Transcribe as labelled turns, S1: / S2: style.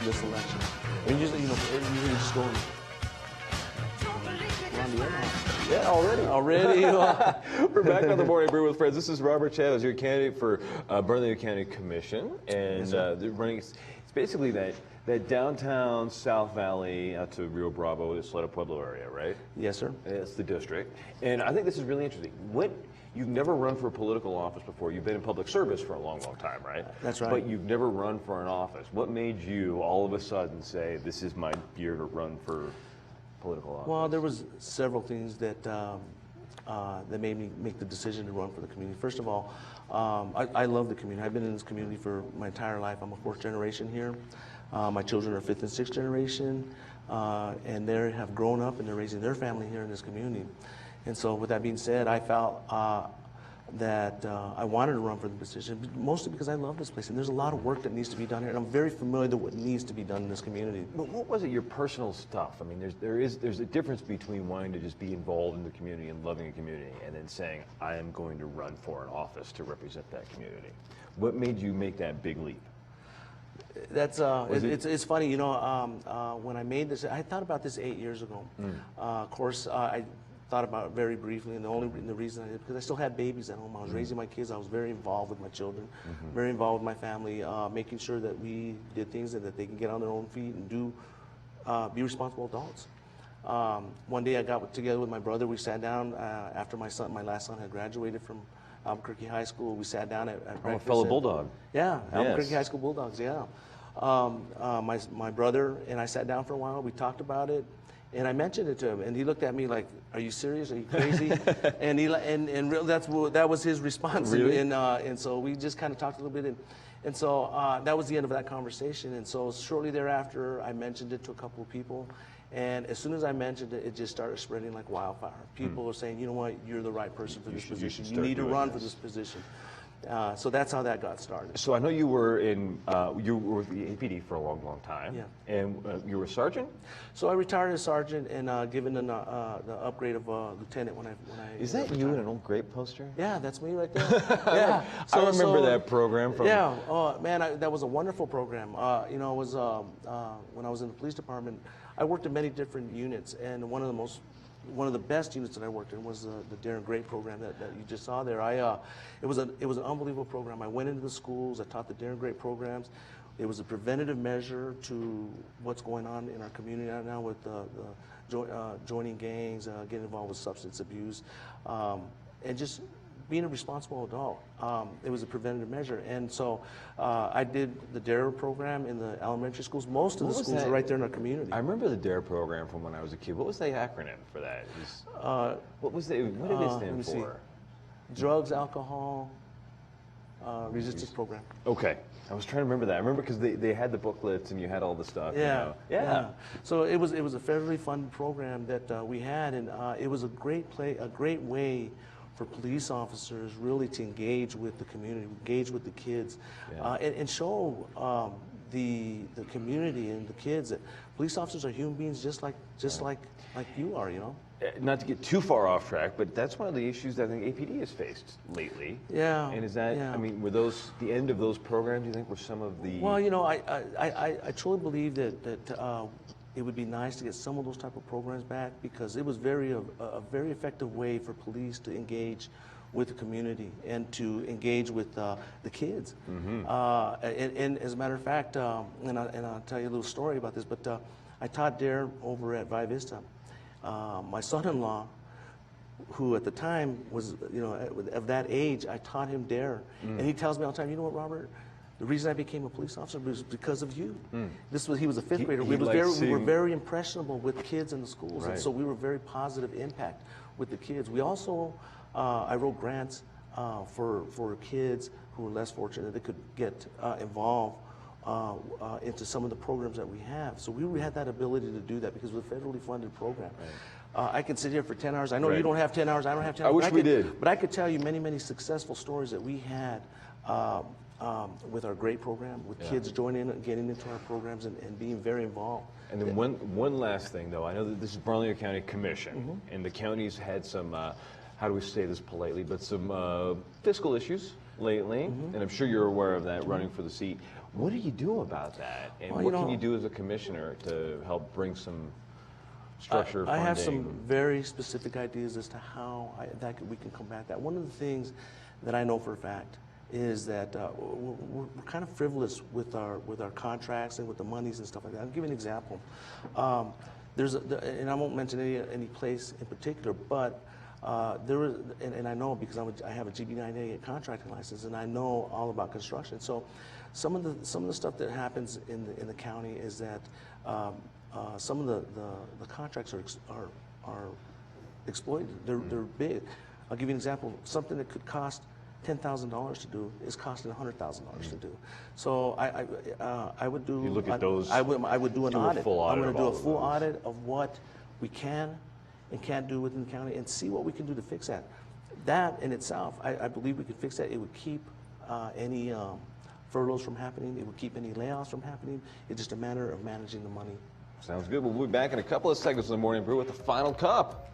S1: this election. And you just go around the end.
S2: Yeah, already. We're back on the Morning Brew with Friends. This is Robert Chavez, your candidate for Bernalillo County Commission, and they're running. It's basically that downtown South Valley out to Rio Bravo, the Salado Pueblo area, right?
S1: Yes, sir.
S2: It's the district, and I think this is really interesting. You've never run for a political office before. You've been in public service for a long, long time, right?
S1: That's right.
S2: But you've never run for an office. What made you all of a sudden say, "This is my year to run for political office"?
S1: Well, there was several things that that made me make the decision to run for the community. First of all, I love the community. I've been in this community for my entire life. I'm a fourth generation here. My children are fifth and sixth generation, and they have grown up and they're raising their family here in this community. And so with that being said, I felt that I wanted to run for the position, mostly because I love this place. And there's a lot of work that needs to be done here, and I'm very familiar with what needs to be done in this community.
S2: But what was it, your personal stuff? I mean, there's a difference between wanting to just be involved in the community and loving a community, and then saying, I am going to run for an office to represent that community. What made you make that big leap?
S1: That's it's funny, you know. When I made this, I thought about this 8 years ago. Of course, I thought about it very briefly, and the reason I did, because I still had babies at home. I was raising my kids. I was very involved with my children, very involved with my family, making sure that we did things that they can get on their own feet and be responsible adults. One day I got together with my brother. We sat down after my last son had graduated from Albuquerque High School. We sat down at breakfast.
S2: A fellow Bulldog.
S1: Yeah, Albuquerque High School Bulldogs, yeah. My brother and I sat down for a while. We talked about it, and I mentioned it to him, and he looked at me like, "Are you serious? Are you crazy?" and really, that was his response.
S2: Really?
S1: And so we just kind of talked a little bit, and so that was the end of that conversation. And so shortly thereafter, I mentioned it to a couple of people. And as soon as I mentioned it, it just started spreading like wildfire. People are saying, you know what, you're the right person for this position. You need to run for this position. So that's how that got started.
S2: So I know you were with the APD for a long, long time.
S1: Yeah.
S2: And you were a sergeant?
S1: So I retired as sergeant and given the upgrade of lieutenant when I
S2: Is that you in an old grape poster?
S1: Yeah, that's me right there. Yeah.
S2: I remember that program from.
S1: Yeah. Oh man, that was a wonderful program. You know, it was when I was in the police department. I worked in many different units, and one of the best units that I worked in was the Daring Great program that you just saw there. It was an unbelievable program. I went into the schools. I taught the Daring Great programs. It was a preventative measure to what's going on in our community right now with joining gangs, getting involved with substance abuse, and just being a responsible adult. It was a preventative measure. And so I did the DARE program in the elementary schools. Most of the schools are right there in our community.
S2: I remember the DARE program from when I was a kid. What was the acronym for that? What did it stand for?
S1: Drugs, alcohol, resistance program.
S2: Okay. I was trying to remember that. I remember because they had the booklets and you had all the stuff.
S1: Yeah.
S2: You know? Yeah.
S1: So it was a federally funded program that we had, and it was a great way for police officers really to engage with the community, engage with the kids, and show the community and the kids that police officers are human beings just like you are, you know.
S2: Not to get too far off track, but that's one of the issues that I think APD has faced lately.
S1: Yeah.
S2: And is that, I mean, were those the end of those programs? You think were some of the?
S1: Well, you know, I truly believe that it would be nice to get some of those type of programs back, because it was a very effective way for police to engage with the community and to engage with the kids. And as a matter of fact, and I'll tell you a little story about this, but I taught DARE over at Vi Vista. My son-in-law, who at the time was, you know, of that age, I taught him DARE. And he tells me all the time, you know what, Robert? The reason I became a police officer was because of you. He was a fifth grader. We were very impressionable with kids in the schools, and so we were very positive impact with the kids. We also, I wrote grants for kids who were less fortunate that they could get involved into some of the programs that we have. So we had that ability to do that because it was a federally funded program. I can sit here for 10 hours. I know you don't have 10 hours. I don't have 10 hours.
S2: I wish we did.
S1: But I could tell you many successful stories that we had with our great program, with kids joining and getting into our programs and being very involved.
S2: And then one last thing, though. I know that this is Bernalillo County Commission, and the county's had some, how do we say this politely, but some fiscal issues lately, and I'm sure you're aware of that, running for the seat. What do you do about that? And
S1: Well,
S2: what can you do as a commissioner to help bring some structure,
S1: I have
S2: funding?
S1: some very specific ideas as to how we can combat that. One of the things that I know for a fact is that we're kind of frivolous with our contracts and with the monies and stuff like that. I'll give you an example. And I won't mention any place in particular, but there is, and I know because I have a GB9A contracting license, and I know all about construction. So some of the stuff that happens in the county is that some of the contracts are exploited. They're big. I'll give you an example. Something that could cost $10,000 to do is costing $100,000 to do. So I would do.
S2: You look at those.
S1: I would do an audit.
S2: A full audit.
S1: I'm going to do a full
S2: those.
S1: audit of what we can and can't do within the county, and see what we can do to fix that. That in itself, I believe we could fix that. It would keep any furloughs from happening. It would keep any layoffs from happening. It's just a matter of managing the money.
S2: Sounds good. We'll be back in a couple of seconds in the Morning Brew with the final cup.